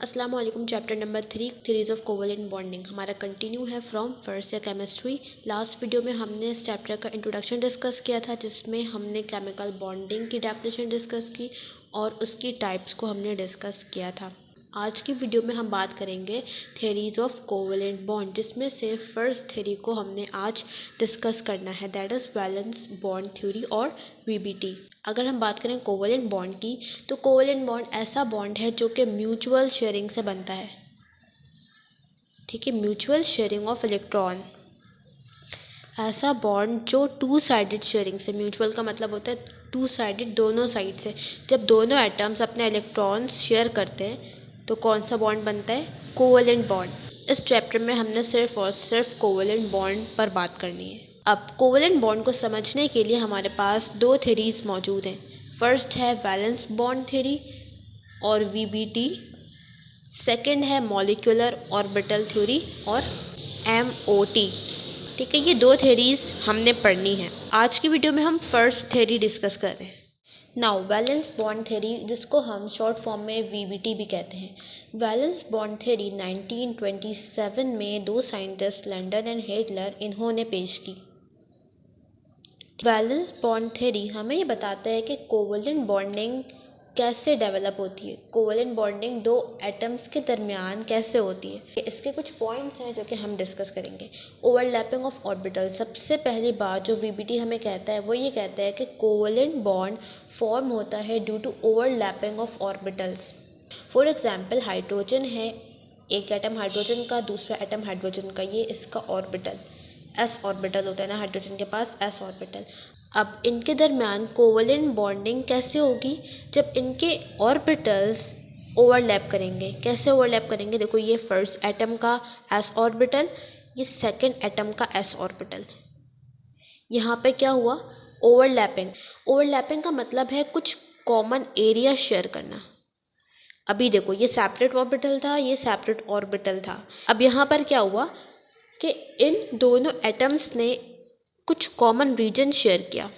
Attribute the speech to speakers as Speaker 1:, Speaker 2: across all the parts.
Speaker 1: अस्सलाम वालेकुम। Chapter number 3 theories of covalent bonding हमारा कंटिन्यू है from first year chemistry. Last video में हमने इस चैप्टर का इंट्रोडक्शन डिस्कस किया था, जिसमें हमने केमिकल बॉन्डिंग की डेफिनेशन डिस्कस की और उसकी टाइप्स को हमने डिस्कस किया था। आज की वीडियो में हम बात करेंगे थ्योरीज ऑफ कोवेलेंट बॉन्ड, जिसमें से फर्स्ट थ्योरी को हमने आज डिस्कस करना है, that is valence bond theory और वीबीटी। अगर हम बात करें कोवेलेंट बॉन्ड की, तो कोवेलेंट बॉन्ड ऐसा बॉन्ड है जो कि म्यूचुअल शेयरिंग से बनता है। ठीक है, म्यूचुअल शेयरिंग ऑफ इलेक्ट्रॉन, ऐसा बॉन्ड जो टू साइडेड शेयरिंग से, म्यूचुअल का मतलब होता है टू साइडेड, दोनों साइड से। जब दोनों एटम्स अपने इलेक्ट्रॉन्स शेयर करते हैं तो कौन सा बॉन्ड बनता है? Covalent bond. इस चैप्टर में हमने सिर्फ और सिर्फ कोवेलेंट बॉन्ड पर बात करनी है। अब कोवेलेंट बॉन्ड को समझने के लिए हमारे पास दो थ्योरीज मौजूद हैं। फर्स्ट है वैलेंस बॉन्ड थ्योरी और वीबीटी, सेकंड है मॉलिक्यूलर ऑर्बिटल थ्योरी और एमओटी। ठीक है, ये दो थ्योरीज हमने पढ़नी है। आज की वीडियो में हम फर्स्ट थ्योरी डिस्कस कर रहे हैं। नाउ वैलेंस बॉन्ड थ्योरी, जिसको हम शॉर्ट फॉर्म में वीबीटी भी कहते हैं। वैलेंस बॉन्ड थ्योरी 1927 में दो साइंटिस्ट लैंडन एंड हेडलर इन्होंने पेश की। वैलेंस बॉन्ड थ्योरी हमें ये बताता है कि कोवेलेंट बॉन्डिंग कैसे डेवलप होती है, कोवेलेंट बॉन्डिंग दो एटम्स के दरमियान कैसे होती है। इसके कुछ पॉइंट्स हैं जो कि हम डिस्कस करेंगे। ओवरलैपिंग ऑफ ऑर्बिटल, सबसे पहली बात जो वीबीटी हमें कहता है वो ये कहता है कि कोवेलेंट बॉन्ड फॉर्म होता है due to overlapping of orbitals. For example, hydrogen है, एक एटम हाइड्रोजन का, दूसरा एटम हाइड्रोजन का, ये इसका ऑर्बिटल एस ऑर्बिटल होता है ना, हाइड्रोजन के पास एस ऑर्बिटल। अब इनके दरमियान कोवेलेंट बॉन्डिंग कैसे होगी? जब इनके ऑर्बिटल्स ओवरलैप करेंगे। कैसे ओवरलैप करेंगे? देखो, ये फर्स्ट एटम का एस ऑर्बिटल, ये सेकंड एटम का एस ऑर्बिटल। यहाँ पे क्या हुआ? ओवरलैपिंग। ओवरलैपिंग का मतलब है कुछ कॉमन एरिया शेयर करना। अभी देखो, ये सेपरेट ऑर्बिटल था, ये सेपरेट ऑर्बिटल था। अब यहाँ पर क्या हुआ कि इन दोनों एटम्स ने कुछ कॉमन रीजन शेयर किया।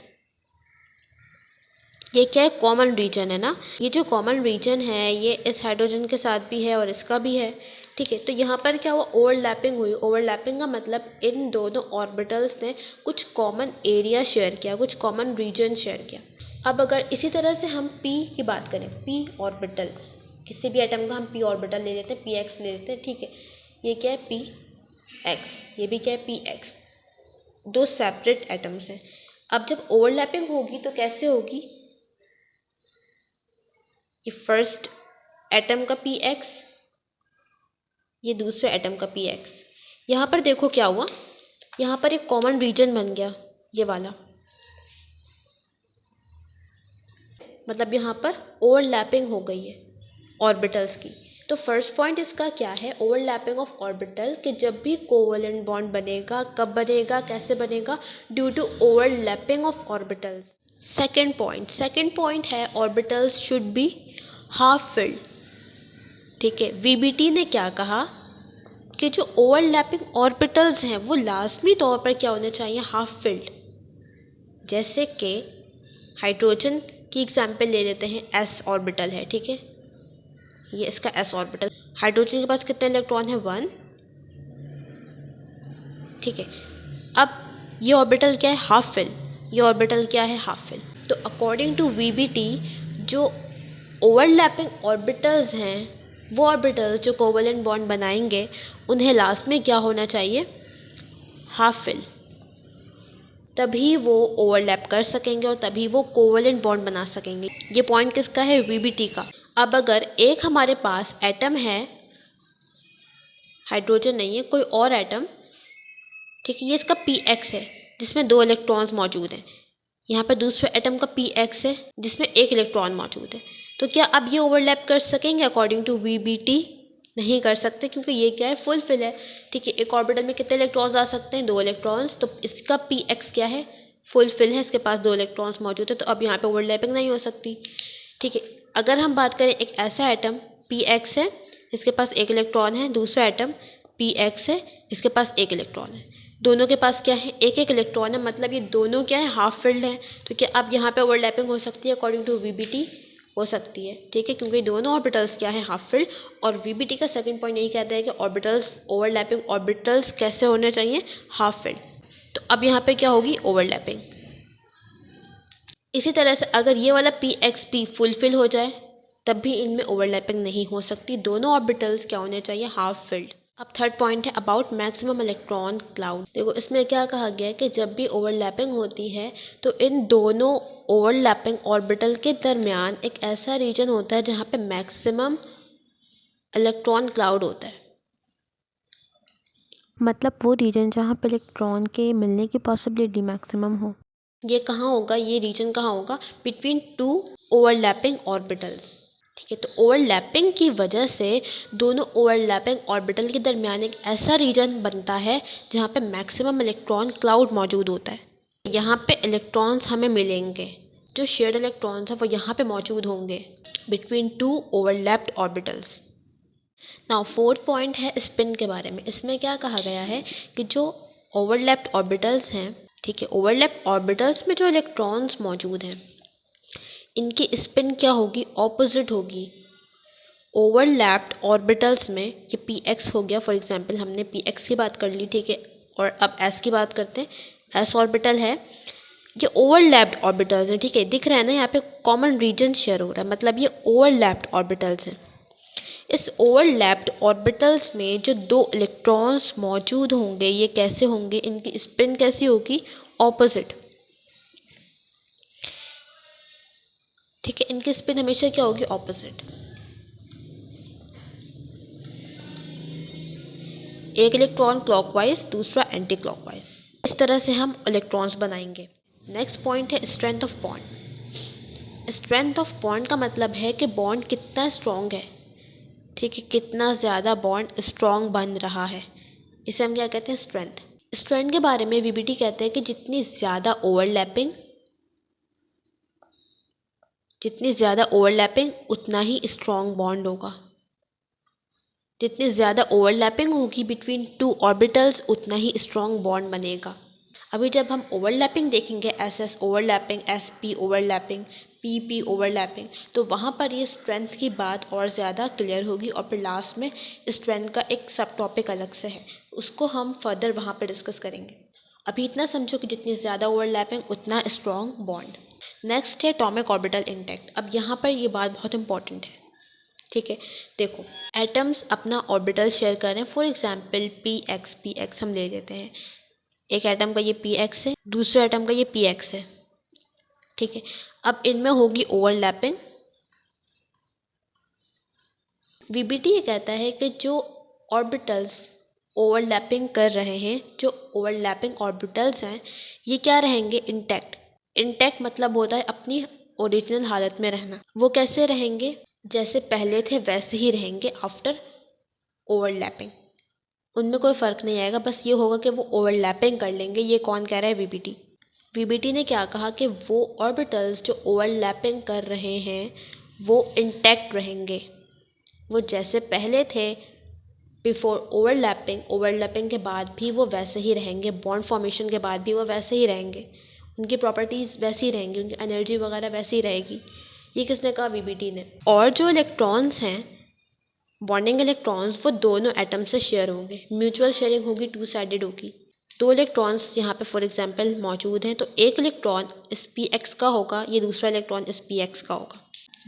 Speaker 1: ये क्या है? कॉमन रीजन है ना। ये जो कॉमन रीजन है ये इस हाइड्रोजन के साथ भी है और इसका भी है। ठीक है, तो यहाँ पर क्या हुआ? ओवरलैपिंग हुई। ओवरलैपिंग का मतलब इन दोनों ऑर्बिटल्स ने कुछ कॉमन एरिया शेयर किया, कुछ कॉमन रीजन शेयर किया। अब अगर इसी तरह से हम पी की बात करें, पी ऑर्बिटल, किसी भी एटम का हम पी ऑर्बिटल ले लेते हैं, पी एक्स ले लेते हैं। ठीक है, ये क्या है? पी एक्स, ये भी क्या है? P x. दो सेपरेट एटम्स हैं। अब जब ओवरलैपिंग होगी तो कैसे होगी? ये फर्स्ट एटम का पी एक्स, ये दूसरे एटम का पी एक्स। यहाँ पर देखो क्या हुआ, यहाँ पर एक कॉमन रीजन बन गया, ये वाला। मतलब यहाँ पर ओवरलैपिंग हो गई है ऑर्बिटल्स की। तो फर्स्ट पॉइंट इसका क्या है? ओवरलैपिंग ऑफ ऑर्बिटल, कि जब भी कोवेलेंट बॉन्ड बनेगा, कब बनेगा, कैसे बनेगा? Due to overlapping of orbitals. Second point है orbitals should be half filled. ठीक है, वीबीटी ने क्या कहा कि जो ओवरलैपिंग ऑर्बिटल्स हैं वो लाजमी तौर पर क्या होने चाहिए? Half filled. जैसे कि हाइड्रोजन की एग्जाम्पल ले लेते हैं, एस ऑर्बिटल है। ठीक है, ये इसका एस ऑर्बिटल। हाइड्रोजन के पास कितने इलेक्ट्रॉन है? 1। ठीक है, अब ये ऑर्बिटल क्या है? Half fill. ये ऑर्बिटल क्या है? Half fill. तो अकॉर्डिंग टू वीबीटी, जो ओवरलैपिंग ऑर्बिटल्स हैं, वो ऑर्बिटल्स जो कोवेलेंट बॉन्ड बनाएंगे, उन्हें लास्ट में क्या होना चाहिए? Half fill. तभी वो ओवरलैप कर सकेंगे और तभी वो कोवेलेंट बॉन्ड बना सकेंगे। ये पॉइंट किसका है? वीबीटी का। अब अगर एक हमारे पास एटम है, हाइड्रोजन नहीं है, कोई और एटम, ठीक है, ये इसका पी एक्स है जिसमें 2 इलेक्ट्रॉन्स मौजूद हैं। यहाँ पे दूसरे एटम का पी एक्स है जिसमें 1 इलेक्ट्रॉन मौजूद है। तो क्या अब ये ओवरलैप कर सकेंगे? अकॉर्डिंग टू वीबीटी नहीं कर सकते, क्योंकि ये क्या है? फुल फिल है। ठीक है, एक ऑर्बिटल में कितने इलेक्ट्रॉन्स आ सकते हैं? 2 इलेक्ट्रॉन्स। तो इसका पी एक्स क्या है? फुल फिल है, इसके पास 2 इलेक्ट्रॉन्स मौजूद है, तो अब यहाँ पे ओवरलैपिंग नहीं हो सकती। ठीक है, अगर हम बात करें एक ऐसा एटम पी एक्स है, इसके पास 1 इलेक्ट्रॉन है, दूसरा एटम पी एक्स है, इसके पास 1 इलेक्ट्रॉन है, दोनों के पास क्या है? 1 इलेक्ट्रॉन है, मतलब ये दोनों क्या है? हाफ फिल्ड है। तो क्या अब यहाँ पे ओवरलैपिंग हो सकती है अकॉर्डिंग टू वीबीटी? हो सकती है, ठीक है, क्योंकि दोनों ऑर्बिटल्स क्या है, हाफ फिल्ड। और वीबीटी का सेकंड पॉइंट यही कहता है कि ऑर्बिटल्स, ओवरलैपिंग ऑर्बिटल्स कैसे होने चाहिए, हाफ फिल्ड। तो अब यहाँ पे क्या होगी, ओवरलैपिंग। इसी तरह से अगर ये वाला पी एक्स पी फुलफिल हो जाए तब भी इनमें ओवरलैपिंग नहीं हो सकती, दोनों ऑर्बिटल्स क्या होने चाहिए, हाफ फिल्ड। अब थर्ड पॉइंट है अबाउट मैक्सिमम इलेक्ट्रॉन क्लाउड। देखो इसमें क्या कहा गया है कि जब भी ओवरलैपिंग होती है तो इन दोनों ओवरलैपिंग ऑर्बिटल के दरमियान एक ऐसा रीजन होता है जहाँ पे मैक्सिमम इलेक्ट्रॉन क्लाउड होता है।
Speaker 2: मतलब वो रीजन जहाँ पे इलेक्ट्रॉन के मिलने की पॉसिबिलिटी मैक्सिमम हो।
Speaker 1: ये कहाँ होगा, ये रीजन कहाँ होगा, बिटवीन टू ओवरलैपिंग ऑर्बिटल्स, ठीक है। तो ओवरलैपिंग की वजह से दोनों ओवरलैपिंग ऑर्बिटल के दरमियान एक ऐसा रीजन बनता है जहाँ पे मैक्सिमम इलेक्ट्रॉन क्लाउड मौजूद होता है। यहाँ पे इलेक्ट्रॉन्स हमें मिलेंगे, जो शेयर्ड इलेक्ट्रॉन्स हैं वो यहाँ पे मौजूद होंगे between two overlapped orbitals. Now fourth point है स्पिन के बारे में। इसमें क्या कहा गया है कि जो ओवरलैप्ड ऑर्बिटल्स हैं, ठीक है, ओवरलैप्ड ऑर्बिटल्स में जो इलेक्ट्रॉन्स मौजूद हैं इनकी स्पिन क्या होगी, ऑपोजिट होगी। ओवरलैप्ड ऑर्बिटल्स में ये पी एक्स हो गया, फॉर एग्जांपल हमने पी एक्स की बात कर ली, ठीक है, और अब एस की बात करते हैं। एस ऑर्बिटल है, ये ओवरलैप्ड ऑर्बिटल्स हैं, ठीक है, दिख रहा है ना यहाँ पे कॉमन रीजन शेयर हो रहा है, मतलब ये ओवरलैप्ड ऑर्बिटल्स हैं। इस ओवरलैप्ड ऑर्बिटल्स में जो दो इलेक्ट्रॉन्स मौजूद होंगे ये कैसे होंगे, इनकी स्पिन कैसी होगी, ऑपोजिट, ठीक है, इनकी स्पिन हमेशा क्या होगी, ऑपोजिट। एक इलेक्ट्रॉन क्लॉकवाइज, दूसरा एंटी क्लॉकवाइज। इस तरह से हम इलेक्ट्रॉन्स बनाएंगे। नेक्स्ट पॉइंट है strength of bond. Strength of bond का मतलब है कि बॉन्ड कितना स्ट्रॉन्ग है, ठीक है, कितना ज़्यादा बॉन्ड स्ट्रॉन्ग बन रहा है, इसे हम क्या कहते हैं, स्ट्रेंथ। स्ट्रेंथ के बारे में वीबीटी कहते हैं कि जितनी ज़्यादा ओवरलैपिंग उतना ही स्ट्रॉन्ग बॉन्ड होगा। जितनी ज़्यादा ओवरलैपिंग होगी बिटवीन टू ऑर्बिटल्स उतना ही स्ट्रॉन्ग बॉन्ड बनेगा। अभी जब हम ओवरलैपिंग देखेंगे, S S overlapping, S P overlapping, P P overlapping, तो वहाँ पर ये स्ट्रेंथ की बात और ज़्यादा क्लियर होगी। और फिर लास्ट में स्ट्रेंथ का एक सब टॉपिक अलग से है, उसको हम फर्दर वहाँ पर डिस्कस करेंगे। अभी इतना समझो कि जितनी ज़्यादा ओवरलैपिंग उतना स्ट्रॉन्ग बॉन्ड। नेक्स्ट है एटॉमिक ऑर्बिटल इंटैक्ट। अब यहाँ पर ये बात बहुत इंपॉर्टेंट है, ठीक है। देखो एटम्स अपना ऑर्बिटल शेयर कर रहे हैं, फॉर एग्जांपल पी एक्स हम ले लेते हैं। एक एटम का ये पी एक्स है, दूसरे एटम का ये पी एक्स है, ठीक है। अब इनमें होगी ओवरलैपिंग। वीबीटी ये कहता है कि जो ऑर्बिटल्स ओवरलैपिंग कर रहे हैं, जो ओवरलैपिंग ऑर्बिटल्स हैं, ये क्या रहेंगे, इंटैक्ट। इंटैक्ट मतलब होता है अपनी ओरिजिनल हालत में रहना। वो कैसे रहेंगे, जैसे पहले थे वैसे ही रहेंगे आफ्टर ओवरलैपिंग। उनमें कोई फ़र्क नहीं आएगा, बस ये होगा कि वो ओवरलैपिंग कर लेंगे। ये कौन कह रहा है, वीबीटी। वीबीटी ने क्या कहा कि वो ऑर्बिटल्स जो ओवरलैपिंग कर रहे हैं वो इंटैक्ट रहेंगे, वो जैसे पहले थे बिफोर ओवरलैपिंग, ओवरलैपिंग के बाद भी वो वैसे ही रहेंगे, बॉन्ड फॉर्मेशन के बाद भी वो वैसे ही रहेंगे, उनकी प्रॉपर्टीज़ वैसी रहेंगी, उनकी एनर्जी वगैरह वैसी रहेगी। ये किसने कहा, वीबीटी ने। और जो इलेक्ट्रॉन्स हैं, बॉन्डिंग इलेक्ट्रॉन्स, वो दोनों एटम से शेयर होंगे, म्यूचुअल शेयरिंग होगी, टू साइडेड होगी। दो इलेक्ट्रॉन्स यहाँ पे फॉर एग्जांपल मौजूद हैं, तो एक इलेक्ट्रॉन इस पी एक्स का होगा, ये दूसरा इलेक्ट्रॉन इस पी एक्स का होगा।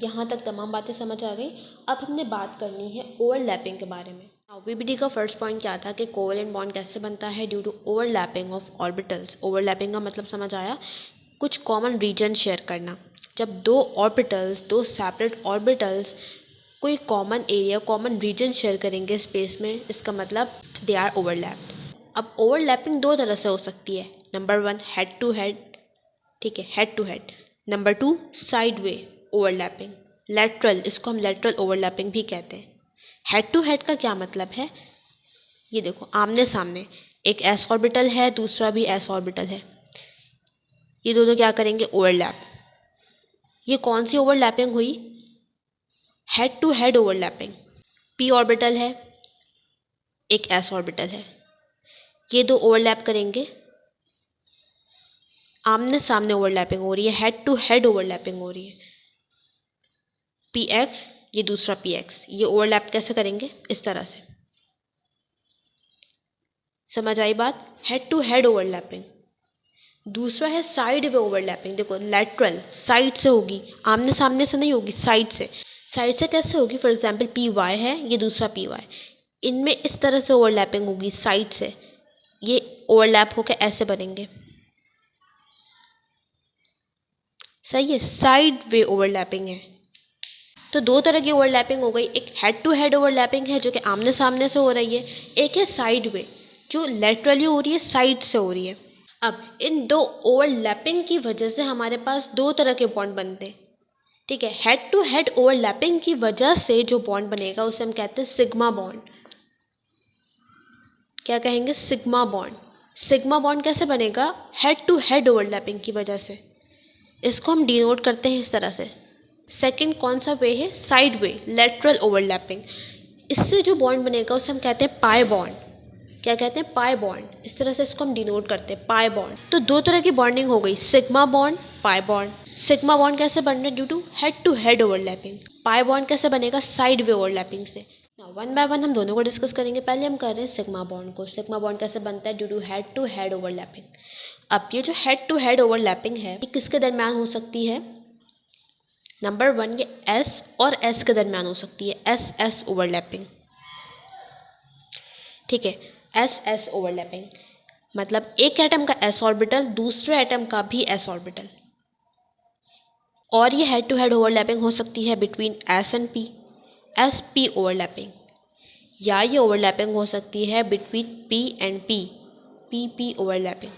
Speaker 1: यहाँ तक तमाम बातें समझ आ गई। अब हमने बात करनी है ओवरलैपिंग के बारे में। वीबीटी का फर्स्ट पॉइंट क्या था कि कोवेलेंट बॉन्ड कैसे बनता है, due to overlapping of orbitals. Overlapping का मतलब समझ आया, कुछ कॉमन रीजन शेयर करना। जब दो ऑर्बिटल्स, दो सेपरेट ऑर्बिटल्स कोई common area, common region share करेंगे स्पेस में, इसका मतलब दे आर ओवरलैप्ड। अब ओवरलैपिंग दो तरह से हो सकती है। नंबर 1 हेड टू हेड, ठीक है, head to head. Number 2 side way overlapping, lateral, इसको हम लेटरल ओवरलैपिंग भी कहते हैं। हेड टू हेड का क्या मतलब है, ये देखो आमने सामने, एक एस ऑर्बिटल है, दूसरा भी एस ऑर्बिटल है, ये दोनों क्या करेंगे, ओवरलैप। ये कौन सी ओवरलैपिंग हुई, head to head overlapping. P orbital है, एक एस ऑर्बिटल है, ये दो ओवरलैप करेंगे, आमने सामने ओवरलैपिंग हो रही है, हेड टू हेड ओवरलैपिंग हो रही है। पी एक्स, ये दूसरा पी एक्स, ये ओवरलैप कैसे करेंगे, इस तरह से। समझ आई बात? Head to head overlapping. दूसरा है साइड वे ओवरलैपिंग। देखो लैटरल, साइड से होगी, आमने सामने से नहीं होगी, साइड से। साइड से कैसे होगी? फॉर एग्जांपल पी वाई है, ये दूसरा पी वाई, इनमें इस तरह से ओवरलैपिंग होगी साइड से, ये ओवरलैप होकर ऐसे बनेंगे। सही है, साइड वे ओवरलैपिंग है। तो दो तरह की ओवरलैपिंग हो गई, एक हेड टू हेड ओवरलैपिंग है जो कि आमने सामने से हो रही है, एक है साइड वे जो लेटरली हो रही है, साइड से हो रही है। अब इन दो ओवरलैपिंग की वजह से हमारे पास दो तरह के बॉन्ड बनते हैं, ठीक है। हेड टू हेड ओवरलैपिंग की वजह से जो बॉन्ड बनेगा उसे हम कहते हैं सिग्मा बॉन्ड। क्या कहेंगे? Sigma bond. सिग्मा बॉन्ड कैसे बनेगा? हेड टू हेड ओवरलैपिंग की वजह से। इसको हम डिनोट करते हैं इस तरह से। सेकंड कौन सा वे है? साइड वे, लेटरल ओवरलैपिंग। इससे जो बॉन्ड बनेगा उसे हम कहते हैं पाई बॉन्ड। क्या कहते हैं? Pi bond. इस तरह से इसको हम डिनोट करते हैं, पाई बॉन्ड। तो दो तरह की बॉन्डिंग हो गई, sigma bond, pi bond. Sigma bond कैसे बन रहा है? Due to head to head overlapping. Pi bond कैसे बनेगा? साइड वे ओवरलैपिंग से। वन बाय वन हम दोनों को डिस्कस करेंगे। पहले हम कर रहे हैं सिग्मा बॉन्ड को। सिग्मा बॉन्ड कैसे बनता है? Due to head overlapping. अब ये जो हेड टू हेड ओवरलैपिंग है ये किसके दरम्यान हो सकती है? नंबर वन, ये एस और एस के दरम्यान हो सकती है, एस एस ओवरलैपिंग, ठीक है। एस एस ओवरलैपिंग मतलब एक एटम का एस ऑर्बिटल दूसरे एटम का भी एस ऑर्बिटल। और ये हेड टू हेड ओवरलैपिंग हो सकती है between S and P, S P overlapping, या ये ओवरलैपिंग हो सकती है between P and P, P P overlapping.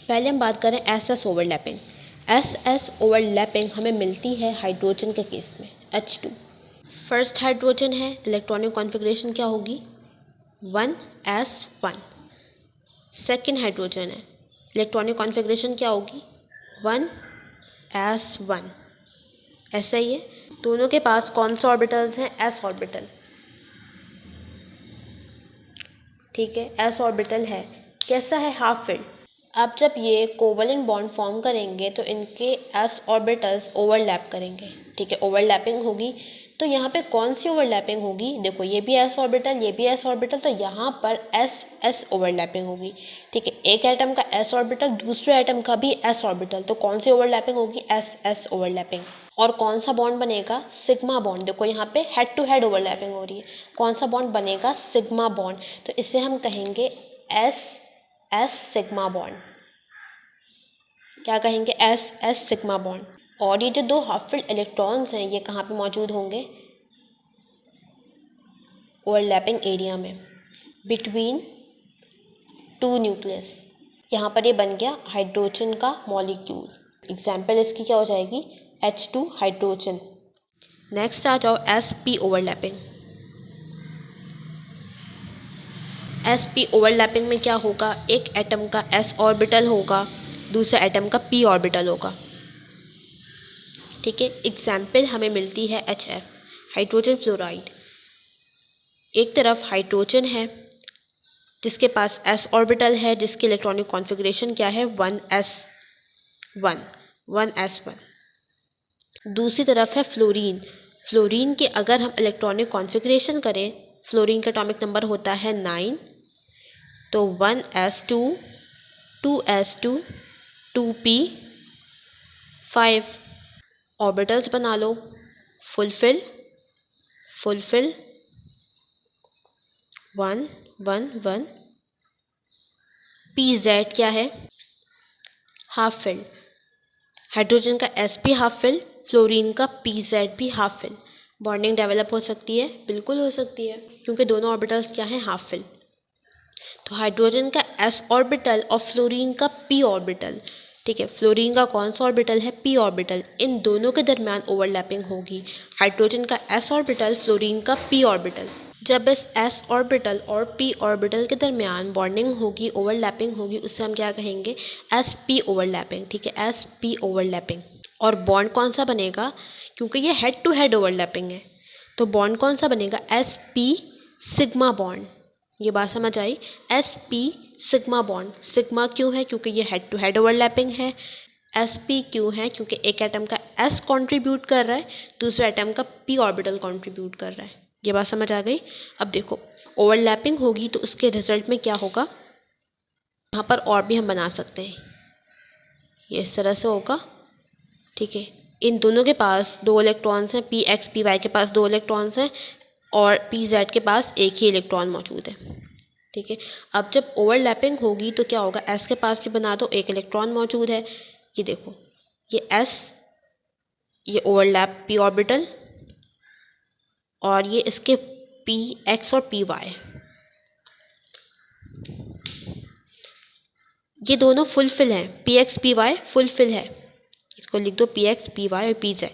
Speaker 1: पहले हम बात करें S S overlapping. S S overlapping हमें मिलती है हाइड्रोजन के केस में, H2। फर्स्ट हाइड्रोजन है, इलेक्ट्रॉनिक कॉन्फ़िगरेशन क्या होगी? 1s1। सेकेंड हाइड्रोजन है, इलेक्ट्रॉनिक कॉन्फ़िगरेशन क्या होगी? 1s1। ऐसा ही है। दोनों के पास कौन से ऑर्बिटल्स हैं? s ऑर्बिटल, ठीक है, s ऑर्बिटल है। कैसा है? Half filled. अब जब ये कोवलेंट बॉन्ड फॉर्म करेंगे तो इनके s ऑर्बिटल्स ओवरलैप करेंगे, ठीक है, ओवरलैपिंग होगी। तो यहाँ पे कौन सी ओवरलैपिंग होगी? देखो ये भी s ऑर्बिटल, ये भी s ऑर्बिटल, तो यहाँ पर s s ओवरलैपिंग होगी, ठीक है। एक एटम का s ऑर्बिटल दूसरे एटम का भी s ऑर्बिटल, तो कौन सी ओवरलैपिंग होगी? s s overlapping. और कौन सा बॉन्ड बनेगा? Sigma bond. देखो यहाँ पे हेड टू हेड ओवरलैपिंग हो रही है, कौन सा बॉन्ड बनेगा? Sigma bond. तो इसे हम कहेंगे s s सिग्मा बॉन्ड। क्या कहेंगे? s s sigma bond. और ये जो दो हाफ फिल्ड इलेक्ट्रॉन्स हैं ये कहाँ पे मौजूद होंगे? ओवरलैपिंग एरिया में, बिटवीन टू न्यूक्लियस। यहाँ पर ये बन गया हाइड्रोजन का मॉलिक्यूल। एग्जाम्पल इसकी क्या हो जाएगी? H2 hydrogen. नेक्स्ट आ जाओ sp ओवरलैपिंग। sp ओवरलैपिंग में क्या होगा? एक एटम का s ऑर्बिटल होगा दूसरे एटम का p ऑर्बिटल होगा, ठीक है। एग्जाम्पल हमें मिलती है HF, हाइड्रोजन फ्लोराइड। एक तरफ हाइड्रोजन है जिसके पास s ऑर्बिटल है, जिसकी इलेक्ट्रॉनिक कॉन्फ़िगरेशन क्या है? 1s1, 1s1। दूसरी तरफ है फ्लोरीन। फ्लोरीन की अगर हम इलेक्ट्रॉनिक कॉन्फ़िगरेशन करें, फ्लोरीन का एटॉमिक नंबर होता है 9, तो 1s2, 2s2, 2p5 ऑर्बिटल्स बना लो। फुलफिल 1 1 1। pz क्या है? Half filled. हाइड्रोजन का sp हाफ फिल्ड, फ्लोरीन का pz भी हाफ फिल्ड। बॉन्डिंग डेवलप हो सकती है? बिल्कुल हो सकती है, क्योंकि दोनों ऑर्बिटल्स क्या हैं? Half field. तो हाइड्रोजन का s ऑर्बिटल और फ्लोरीन का p ऑर्बिटल, ठीक है, फ्लोरीन का कौन सा ऑर्बिटल है? p orbital. इन दोनों के दरमियान ओवरलैपिंग होगी, हाइड्रोजन का s ऑर्बिटल, फ्लोरीन का p ऑर्बिटल। जब इस s ऑर्बिटल और p ऑर्बिटल के दरमियान बॉन्डिंग होगी, ओवरलैपिंग होगी, उससे हम क्या कहेंगे? sp ओवरलैपिंग, ठीक है, sp ओवरलैपिंग। और बॉन्ड कौन सा बनेगा? क्योंकि ये हेड टू हेड ओवरलैपिंग है, तो बॉन्ड कौन सा बनेगा? sp sigma bond. ये बात समझ आई? sp sigma bond. सिग्मा क्यों है? क्योंकि ये हेड टू हेड ओवरलैपिंग है। sp क्यों है? क्योंकि एक एटम का s कंट्रीब्यूट कर रहा है, दूसरे एटम का p ऑर्बिटल कंट्रीब्यूट कर रहा है। ये बात समझ आ गई? अब देखो ओवरलैपिंग होगी तो उसके रिजल्ट में क्या होगा, यहाँ पर और भी हम बना सकते हैं, ये इस तरह से होगा। ठीक है, इन दोनों के पास 2 इलेक्ट्रॉन्स हैं, पी एक्स पी वाई के पास 2 इलेक्ट्रॉन्स हैं और पी जेड के पास एक ही इलेक्ट्रॉन मौजूद है। ठीक है, अब जब ओवरलैपिंग होगी तो क्या होगा, एस के पास भी बना दो, एक इलेक्ट्रॉन मौजूद है। ये देखो ये एस, ये ओवरलैप पी ऑर्बिटल, और ये इसके पी एक्स और पी वाई, ये दोनों फुलफिल हैं, P X P Y fulfil है, इसको लिख दो पी एक्स पी वाई और पी जेड,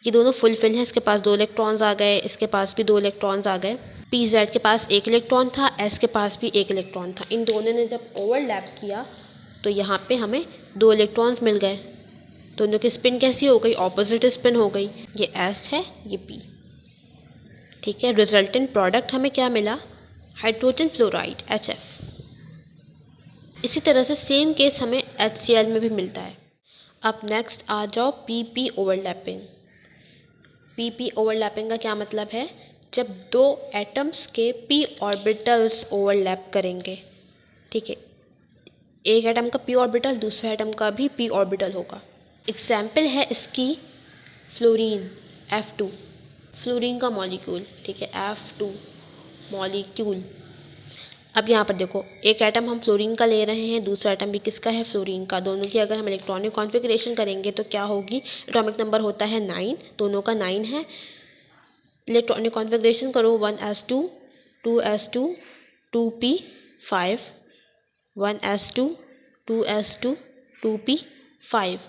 Speaker 1: ये दोनों फुलफिल हैं। इसके पास 2 इलेक्ट्रॉन्स आ गए, इसके पास भी 2 इलेक्ट्रॉन्स आ गए। पी जेड के पास 1 इलेक्ट्रॉन था, एस के पास भी 1 इलेक्ट्रॉन था। इन दोनों ने जब ओवरलैप किया तो यहाँ पे हमें 2 इलेक्ट्रॉन्स मिल गए। दोनों की स्पिन कैसी हो गई, ऑपोजिट स्पिन हो गई। ये एस है, ये पी। ठीक है, रिजल्टेंट प्रोडक्ट हमें क्या मिला, हाइड्रोजन फ्लोराइड HF। इसी तरह से सेम केस हमें HCl में भी मिलता है। अब नेक्स्ट आ जाओ PP ओवरलैपिंग। PP ओवरलैपिंग का क्या मतलब है, जब 2 एटम्स के p ऑर्बिटल्स ओवरलैप करेंगे। ठीक है, एक एटम का p ऑर्बिटल दूसरे एटम का भी p ऑर्बिटल होगा। एग्जाम्पल है इसकी फ्लोरीन F2, फ्लोरीन का मॉलिक्यूल। ठीक है, F2 मॉलिक्यूल। अब यहाँ पर देखो एक एटम हम फ्लोरीन का ले रहे हैं, दूसरा एटम भी किसका है, फ्लोरीन का। दोनों की अगर हम इलेक्ट्रॉनिक कॉन्फ़िगरेशन करेंगे तो क्या होगी, एटॉमिक नंबर होता है 9, दोनों का 9 है। इलेक्ट्रॉनिक कॉन्फ़िगरेशन करो 1s2 2s2 2p5 1s2 2s2 2p5।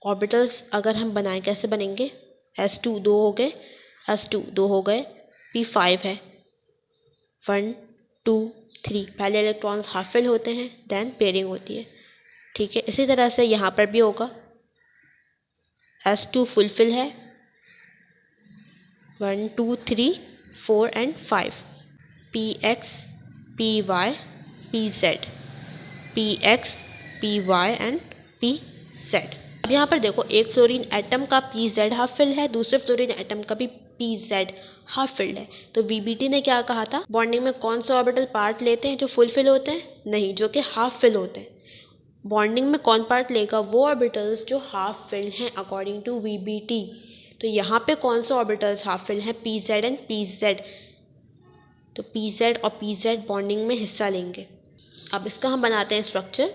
Speaker 1: Orbitals अगर हम बनाएं कैसे बनेंगे, s2 2 हो गए, s2 2 हो गए, p5 है 1 2 3। पहले इलेक्ट्रॉन्स हाफ फिल होते हैं, देन पेयरिंग होती है। ठीक है, इसी तरह से यहाँ पर भी होगा, S2 फुलफिल है 1 2 3 4 and 5, PX PY PZ, PX PY and PZ। अब यहाँ पर देखो एक फ्लोरीन एटम का PZ हाफ फिल है, दूसरे फ्लोरीन एटम का भी PZ हाफ फिल्ड है। तो VBT ने क्या कहा था, बॉन्डिंग में कौन सा ऑर्बिटल पार्ट लेते हैं, जो फुलफिल होते हैं, नहीं, जो कि हाफ फिल होते हैं। बॉन्डिंग में कौन पार्ट लेगा, वो ऑर्बिटल्स जो हाफ फिल्ड हैं अकॉर्डिंग टू VBT। तो यहाँ पे कौन सा ऑर्बिटल्स हाफ फिल हैं, PZ एंड PZ। तो PZ और PZ बॉन्डिंग में हिस्सा लेंगे। अब इसका हम बनाते हैं स्ट्रक्चर।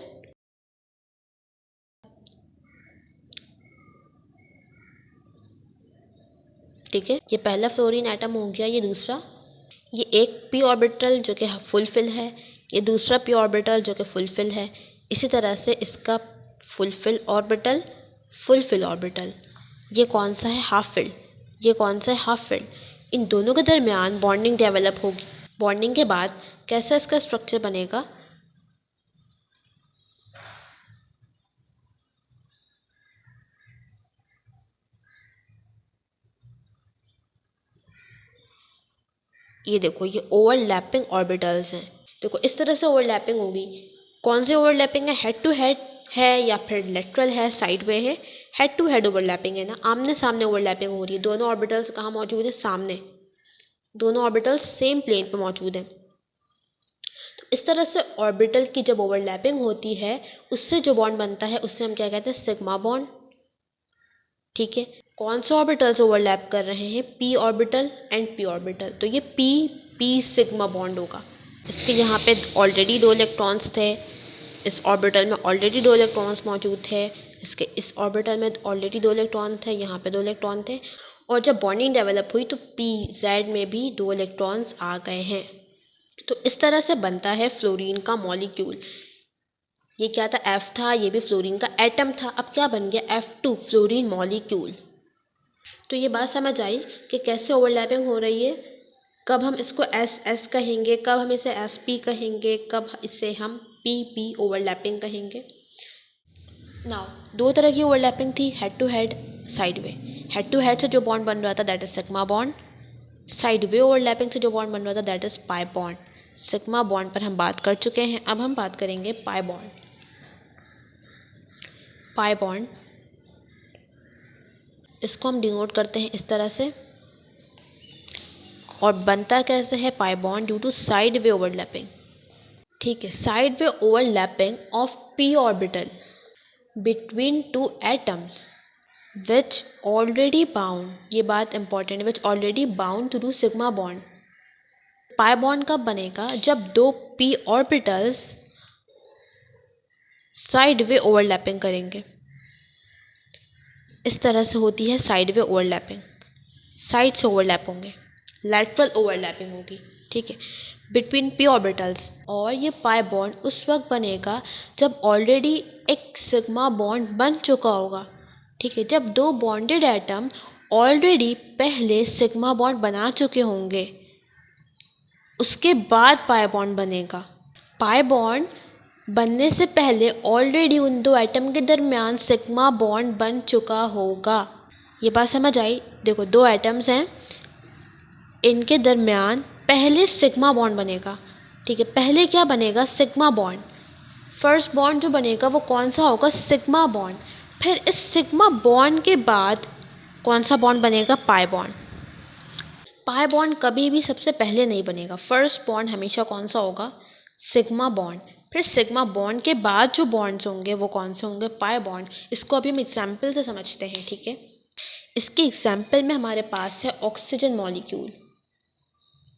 Speaker 1: ठीक है, ये पहला फ्लोरीन एटम हो गया, ये दूसरा, ये एक p ऑर्बिटल जो कि फुलफिल है, ये दूसरा p ऑर्बिटल जो कि फुलफिल है। इसी तरह से इसका फुलफिल ऑर्बिटल, ये कौन सा है, हाफ फिल्ड, ये कौन सा है, हाफ फिल्ड। इन दोनों के दरमियान बॉन्डिंग डेवलप होगी। बॉन्डिंग के बाद कैसा इसका स्ट्रक्चर बनेगा, ये देखो ये ओवरलैपिंग ऑर्बिटल्स हैं। देखो इस तरह से ओवरलैपिंग होगी। कौन से ओवरलैपिंग है, हेड टू हेड है या फिर लेटरल है, साइड वे है, हेड टू हेड ओवरलैपिंग है ना, आमने सामने ओवरलैपिंग हो रही है। दोनों ऑर्बिटल्स कहाँ मौजूद है, सामने, दोनों ऑर्बिटल्स सेम प्लेन पर मौजूद हैं। तो इस तरह से ऑर्बिटल की जब ओवरलैपिंग होती है उससे जो बॉन्ड बनता है उससे हम क्या कहते हैं, सिग्मा बॉन्ड। ठीक है, कौन से ऑर्बिटल्स ओवरलैप कर रहे हैं, p orbital and p orbital. तो ये p सिग्मा बॉन्ड होगा। इसके यहाँ पे ऑलरेडी 2 इलेक्ट्रॉन्स थे, इस ऑर्बिटल में ऑलरेडी 2 इलेक्ट्रॉन्स मौजूद थे, इसके इस ऑर्बिटल में ऑलरेडी 2 इलेक्ट्रॉन थे, यहाँ पे 2 इलेक्ट्रॉन थे, और जब बॉन्डिंग डेवलप हुई तो PZ में भी 2 इलेक्ट्रॉन्स आ गए हैं। तो इस तरह से बनता है फ्लोरीन का मॉलिक्यूल। ये क्या था, F था, ये भी फ्लोरीन का एटम था। अब क्या बन गया, F2 फ्लोरीन मॉलिक्यूल। तो ये बात समझ आई कि कैसे ओवरलैपिंग हो रही है, कब हम इसको SS कहेंगे, कब हम इसे SP कहेंगे, कब इसे हम PP ओवरलैपिंग कहेंगे। नाउ 2 तरह की ओवरलैपिंग थी, head to head, side way. Head to head से जो बॉन्ड बन रहा था that is sigma bond, side way overlapping से जो बॉन्ड बन रहा था that is pi bond. Sigma bond पर हम बात कर चुके हैं, अब हम बात करेंगे पाई बॉन्ड। पाई बॉन्ड, इसको हम डिनोट करते हैं इस तरह से, और बनता कैसे है pi bond due to side way overlapping. ठीक है, side way overlapping of p orbital between two atoms which already bound, ये बात इंपॉर्टेंट है, which already bound through sigma bond. Pi bond कब बनेगा? जब दो p orbitals side way overlapping करेंगे। इस तरह से होती है साइड वे ओवरलैपिंग, साइड से ओवरलैप होंगे, लैटरल ओवरलैपिंग होगी। ठीक है, बिटवीन p ऑर्बिटल्स। और ये पाई बॉन्ड उस वक्त बनेगा जब ऑलरेडी एक सिग्मा बॉन्ड बन चुका होगा। ठीक है, जब दो बॉन्डेड एटम ऑलरेडी पहले सिग्मा बॉन्ड बना चुके होंगे, उसके बाद पाई बॉन्ड बनेगा। पाई बॉन्ड बनने से पहले ऑलरेडी उन दो एटम के दरमियान सिग्मा बॉन्ड बन चुका होगा। ये बात समझ आई? देखो, दो एटम्स हैं, इनके दरमियान पहले सिग्मा बॉन्ड बनेगा। ठीक है, पहले क्या बनेगा? Sigma bond. फर्स्ट बॉन्ड जो बनेगा वो कौन सा होगा? Sigma bond. फिर इस सिग्मा बॉन्ड के बाद कौन सा बॉन्ड बनेगा? Pi bond. पाई बॉन्ड कभी भी सबसे पहले नहीं बनेगा। फर्स्ट बॉन्ड हमेशा कौन सा होगा? Sigma bond. फिर सिग्मा बॉन्ड के बाद जो बॉन्ड्स होंगे वो कौन से होंगे? Pi bond. इसको अभी हम एग्जाम्पल से समझते हैं। ठीक है, इसके एग्जाम्पल में हमारे पास है oxygen molecule.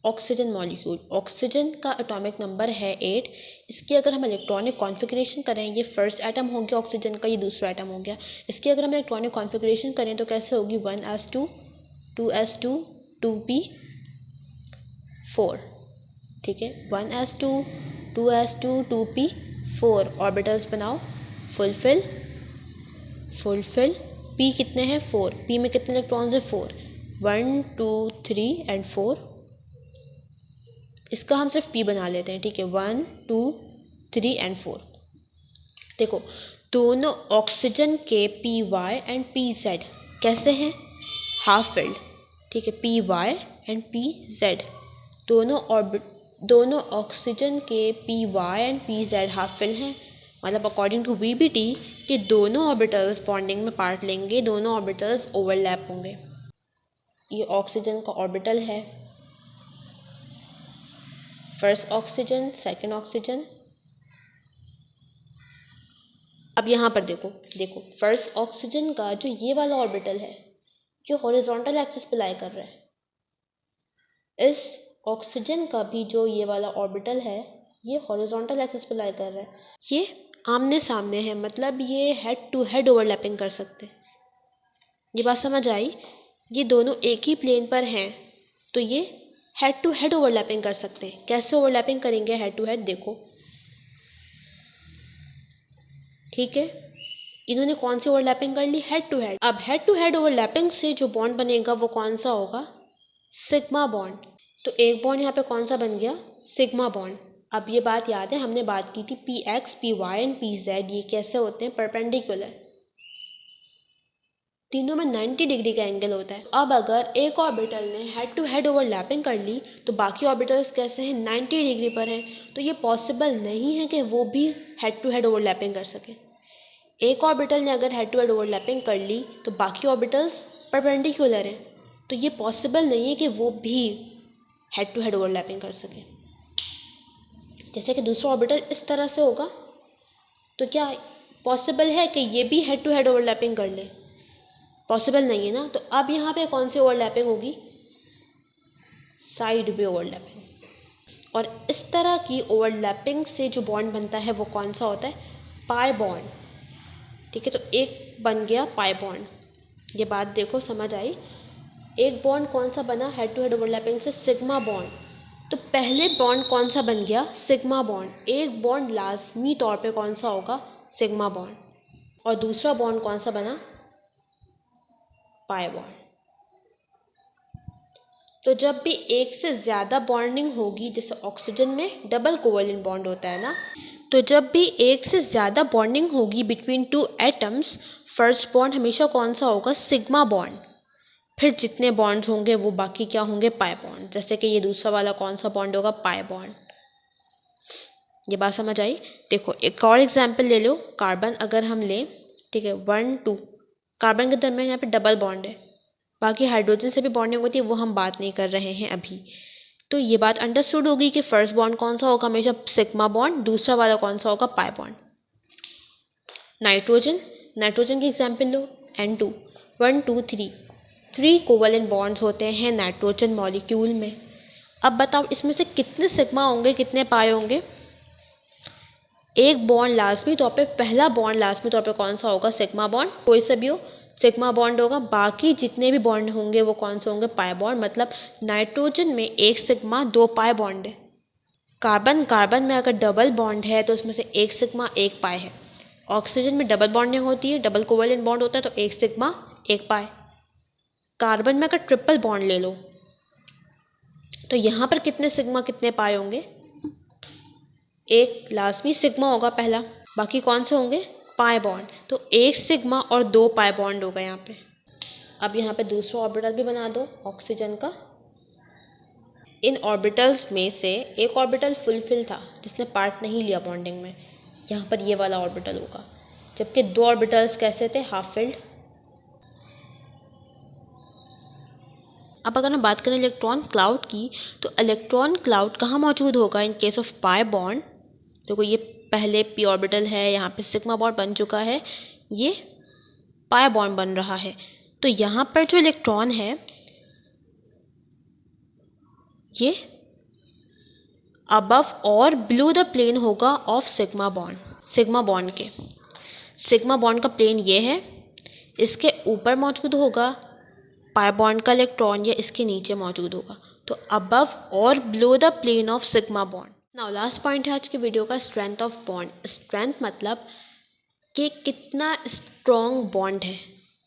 Speaker 1: Oxygen molecule, oxygen का एटॉमिक नंबर है 8। इसकी अगर हम इलेक्ट्रॉनिक कॉन्फ़िगरेशन करें, ये फर्स्ट एटम हो गया ऑक्सीजन का, ये दूसरा एटम हो गया। इसकी अगर हम इलेक्ट्रॉनिक कॉन्फ़िगरेशन करें तो कैसे होगी? 1s2 2s2 2p4। ठीक है, 1s2 2s2 2p4 ऑर्बिटल्स बनाओ। फुलफिल p कितने हैं? 4। p में कितने इलेक्ट्रॉन्स हैं? 4। 1 2 3 एंड 4। इसका हम सिर्फ p बना लेते हैं। ठीक है, 1 2 3 एंड 4। देखो, दोनों ऑक्सीजन के py एंड pz कैसे हैं? Half filled. ठीक है, py एंड pz दोनों ऑक्सीजन के py and pz half fill हैं। मतलब अकॉर्डिंग टू VBT कि दोनों ऑर्बिटल्स बॉन्डिंग में पार्ट लेंगे, दोनों ऑर्बिटल्स ओवरलैप होंगे। ये ऑक्सीजन का ऑर्बिटल है, फर्स्ट ऑक्सीजन, सेकंड ऑक्सीजन। अब यहाँ पर देखो फर्स्ट ऑक्सीजन का जो ये वाला ऑर्बिटल है, ये हॉरिजॉन्टल एक्सिस पे लाई कर रहा है। इस ऑक्सीजन का भी जो ये वाला ऑर्बिटल है, ये हॉरिजॉन्टल एक्सिस पे लाई कर रहा है। ये आमने सामने है, मतलब ये हेड टू हेड ओवरलैपिंग कर सकते हैं। ये बात समझ आई? ये दोनों एक ही प्लेन पर हैं, तो ये हेड टू हेड ओवरलैपिंग कर सकते हैं। कैसे ओवरलैपिंग करेंगे हेड टू हेड? देखो, ठीक है, इन्होंने कौन सी ओवरलैपिंग कर ली? Head to head. अब हेड टू हेड ओवरलैपिंग से जो बॉन्ड बनेगा वो कौन सा होगा? Sigma bond. तो एक बॉन्ड यहाँ पे कौन सा बन गया? Sigma bond. अब ये बात याद है, हमने बात की थी px py एंड pz ये कैसे होते हैं? परपेंडिकुलर, तीनों में 90 डिग्री का एंगल होता है। अब अगर एक ऑर्बिटल ने हेड टू हेड ओवरलैपिंग कर ली तो बाकी ऑर्बिटल्स कैसे हैं? 90 डिग्री पर हैं। तो ये पॉसिबल नहीं है कि वो भी हेड टू हेड ओवरलैपिंग कर सके। एक ऑर्बिटल ने अगर हेड टू हेड ओवरलैपिंग कर ली तो बाकी ऑर्बिटल्स परपेंडिकुलर हैं, तो ये पॉसिबल नहीं है कि वो भी हेड टू हेड ओवरलैपिंग कर सके। जैसे कि दूसरा ऑर्बिटल इस तरह से होगा, तो क्या पॉसिबल है कि ये भी हेड टू हेड ओवरलैपिंग कर ले? पॉसिबल नहीं है ना। तो अब यहाँ पे कौन सी ओवरलैपिंग होगी? Side way overlapping. और इस तरह की ओवरलैपिंग से जो बॉन्ड बनता है वो कौन सा होता है? Pi bond. ठीक है, तो एक बन गया पाई बॉन्ड। ये बात देखो, समझ आई? एक बॉन्ड कौन सा बना हेड टू हेड ओवरलैपिंग से? Sigma bond. तो पहले बॉन्ड कौन सा बन गया? Sigma bond. एक बॉन्ड लाजमी तौर पे कौन सा होगा? Sigma bond. और दूसरा बॉन्ड कौन सा बना? Pi bond. तो जब भी एक से ज़्यादा बॉन्डिंग होगी, जैसे ऑक्सीजन में डबल कोवलेंट बॉन्ड होता है ना, तो जब भी एक से ज़्यादा बॉन्डिंग होगी between two atoms, first bond हमेशा कौन सा होगा? Sigma bond. फिर जितने बॉन्ड्स होंगे वो बाकी क्या होंगे? Pi bond. जैसे कि ये दूसरा वाला कौन सा बॉन्ड होगा? Pi bond. ये बात समझ आई? देखो, एक और एग्जाम्पल ले लो। कार्बन अगर हम लें, ठीक है, 1 2 कार्बन के दरमियान यहाँ पे डबल बॉन्ड है। बाकी हाइड्रोजन से भी बॉन्डिंग होती है, वो हम बात नहीं कर रहे हैं अभी। तो ये बात अंडरस्टूड होगी कि फर्स्ट बॉन्ड कौन सा होगा, हमेशा सिग्मा बॉन्ड, दूसरा वाला कौन सा होगा, पाई बॉन्ड। नाइट्रोजन की एग्जाम्पल लो, N2 1 2 3 कोवलेंट बॉन्ड्स होते हैं नाइट्रोजन मॉलिक्यूल में। अब बताओ इसमें से कितने सिग्मा होंगे, कितने पाई होंगे। एक बॉन्ड लाजमी तौर पे, पहला बॉन्ड लाजमी तौर पे कौन सा होगा, सिग्मा बॉन्ड, कोई सा भी हो सिग्मा बॉन्ड होगा। बाकी जितने भी बॉन्ड होंगे वो कौन से होंगे, पाई बॉन्ड। मतलब नाइट्रोजन में एक सिग्मा 2 पाई बॉन्ड है। कार्बन में अगर डबल बॉन्ड है तो उसमें से एक सिग्मा 1 पाई है। ऑक्सीजन में डबल बॉन्डिंग होती है, डबल कोवेलेंट बॉन्ड होता है, तो एक सिग्मा 1 पाई। कार्बन में अगर ट्रिपल बॉन्ड ले लो तो यहाँ पर कितने सिग्मा कितने पाई होंगे, एक लाजमी सिग्मा होगा पहला, बाकी कौन से होंगे, पाई बॉन्ड। तो एक सिग्मा और 2 पाई बॉन्ड होगा यहाँ पे। अब यहाँ पे दूसरा ऑर्बिटल भी बना दो ऑक्सीजन का। इन ऑर्बिटल्स में से एक ऑर्बिटल फुलफिल था जिसने पार्ट नहीं लिया बॉन्डिंग में, यहाँ पर ये वाला ऑर्बिटल होगा। जबकि 2 ऑर्बिटल्स कैसे थे, हाफ फिल्ड। अब अगर हम बात करें इलेक्ट्रॉन क्लाउड की, तो इलेक्ट्रॉन क्लाउड कहाँ मौजूद होगा in case of pi bond. देखो ये पहले पी ऑर्बिटल है, यहाँ पे सिग्मा बॉन्ड बन चुका है, ये पाई बॉन्ड बन रहा है। तो यहाँ पर जो इलेक्ट्रॉन है ये अबव और बिलो द प्लेन होगा of sigma bond. Sigma bond का प्लेन ये है, इसके ऊपर मौजूद होगा पाई बॉन्ड का इलेक्ट्रॉन, या इसके नीचे मौजूद होगा। तो अबव और below the plane of sigma bond. Now last point है आज की वीडियो का, स्ट्रेंथ ऑफ बॉन्ड। स्ट्रेंथ मतलब कि कितना स्ट्रॉन्ग बॉन्ड है।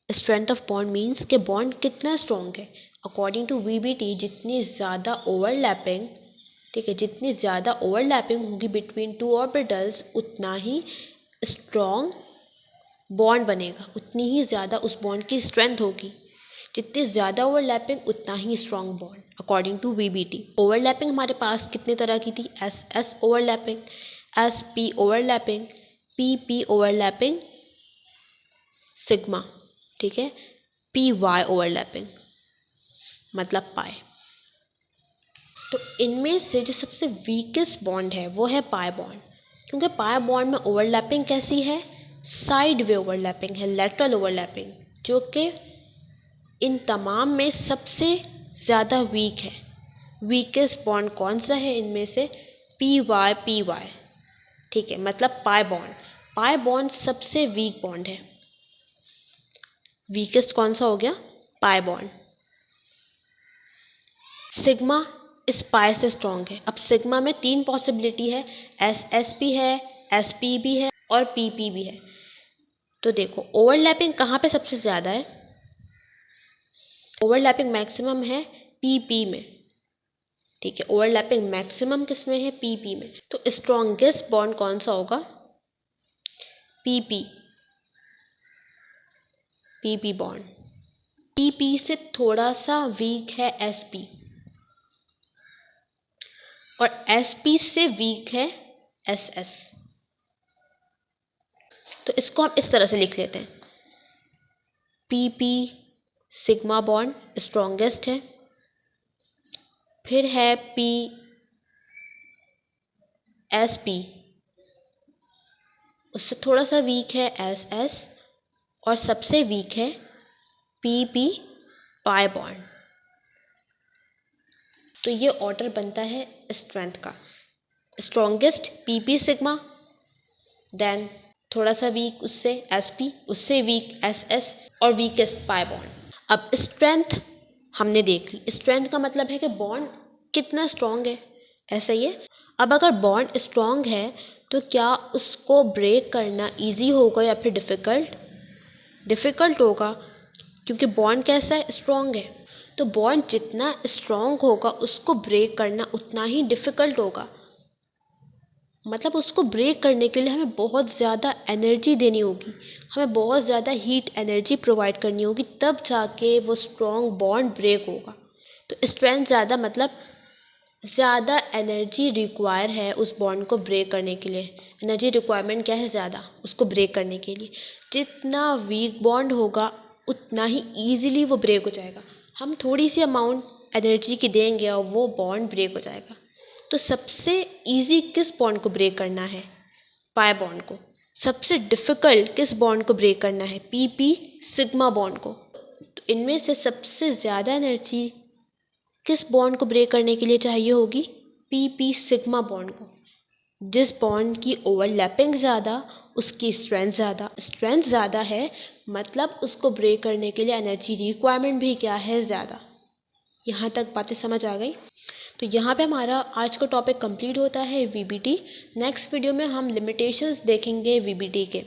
Speaker 1: स्ट्रेंथ ऑफ बॉन्ड मीन्स कि बॉन्ड कितना स्ट्रॉन्ग है। अकॉर्डिंग टू VBT जितनी ज़्यादा ओवरलैपिंग, ठीक है, जितनी ज़्यादा ओवरलैपिंग होगी बिटवीन 2 ऑर्बिटल्स, उतना ही स्ट्रॉन्ग बॉन्ड बनेगा, उतनी ही ज़्यादा उस बॉन्ड की स्ट्रेंथ होगी। जितनी ज़्यादा ओवरलैपिंग उतना ही strong bond, according to VBT। Overlapping हमारे पास कितने तरह की थी, SS overlapping, SP overlapping, PP overlapping, sigma, ठीक है, PY ओवरलैपिंग मतलब पाई। तो इनमें से जो सबसे वीकेस्ट बॉन्ड है वो है पाई बॉन्ड, क्योंकि पाई बॉन्ड में ओवरलैपिंग कैसी है, साइड वे ओवरलैपिंग है, लेटरल ओवरलैपिंग, जो कि इन तमाम में सबसे ज़्यादा वीक है। वीकेस्ट बॉन्ड कौन सा है इनमें से, PY, ठीक है, मतलब पाई बॉन्ड सबसे वीक बॉन्ड है। वीकेस्ट कौन सा हो गया, पाई बॉन्ड। सिग्मा इस पाई से स्ट्रॉन्ग है। अब सिग्मा में 3 पॉसिबिलिटी है, SS भी है, SP भी है और PP भी है। तो देखो ओवरलैपिंग कहाँ पे सबसे ज़्यादा है, ओवरलैपिंग मैक्सिमम है PP में, ठीक है, ओवरलैपिंग मैक्सिमम किस में है, PP में। तो स्ट्रॉन्गेस्ट बॉन्ड कौन सा होगा, PP बॉन्ड। PP से थोड़ा सा वीक है SP, और SP से वीक है SS। तो इसको हम इस तरह से लिख लेते हैं, PP सिग्मा बॉन्ड स्ट्रॉन्गेस्ट है, फिर है SP, उससे थोड़ा सा वीक है SS, और सबसे वीक है PP पाई बॉन्ड। तो ये ऑर्डर बनता है स्ट्रेंथ का, स्ट्रॉन्गेस्ट PP सिग्मा, देन थोड़ा सा वीक उससे SP, उससे वीक SS, और वीकेस्ट पाई बॉन्ड। अब स्ट्रेंथ हमने देख ली, स्ट्रेंथ का मतलब है कि बॉन्ड कितना स्ट्रॉन्ग है, ऐसा ही है। अब अगर बॉन्ड स्ट्रॉन्ग है तो क्या उसको ब्रेक करना इजी होगा या फिर डिफ़िकल्ट होगा, क्योंकि बॉन्ड कैसा है, स्ट्रॉन्ग है। तो बॉन्ड जितना स्ट्रॉन्ग होगा उसको ब्रेक करना उतना ही डिफ़िकल्ट होगा। मतलब उसको ब्रेक करने के लिए हमें बहुत ज़्यादा एनर्जी देनी होगी, हमें बहुत ज़्यादा हीट एनर्जी प्रोवाइड करनी होगी, तब जाके वो स्ट्रॉन्ग बॉन्ड ब्रेक होगा। तो स्ट्रेंथ ज़्यादा मतलब ज़्यादा एनर्जी रिक्वायर है उस बॉन्ड को ब्रेक करने के लिए। एनर्जी रिक्वायरमेंट क्या है? ज़्यादा, उसको ब्रेक करने के लिए। जितना वीक बॉन्ड होगा उतना ही ईजिली वो ब्रेक हो जाएगा। हम थोड़ी सी अमाउंट एनर्जी की देंगे और वो बॉन्ड ब्रेक हो जाएगा। तो सबसे ईजी किस बॉन्ड को ब्रेक करना है? पाई बॉन्ड को। सबसे डिफ़िकल्ट किस बॉन्ड को ब्रेक करना है? PP सिग्मा बॉन्ड को। तो इनमें से सबसे ज़्यादा एनर्जी किस बॉन्ड को ब्रेक करने के लिए चाहिए होगी? PP सिग्मा बॉन्ड को। जिस बॉन्ड की ओवरलैपिंग ज़्यादा, उसकी स्ट्रेंथ ज़्यादा। स्ट्रेंथ ज़्यादा है मतलब उसको ब्रेक करने के लिए एनर्जी रिक्वायरमेंट भी क्या है? ज़्यादा। यहाँ तक बातें समझ आ गई? तो यहाँ पे हमारा आज का टॉपिक कंप्लीट होता है VBT। नेक्स्ट वीडियो में हम लिमिटेशंस देखेंगे VBT के।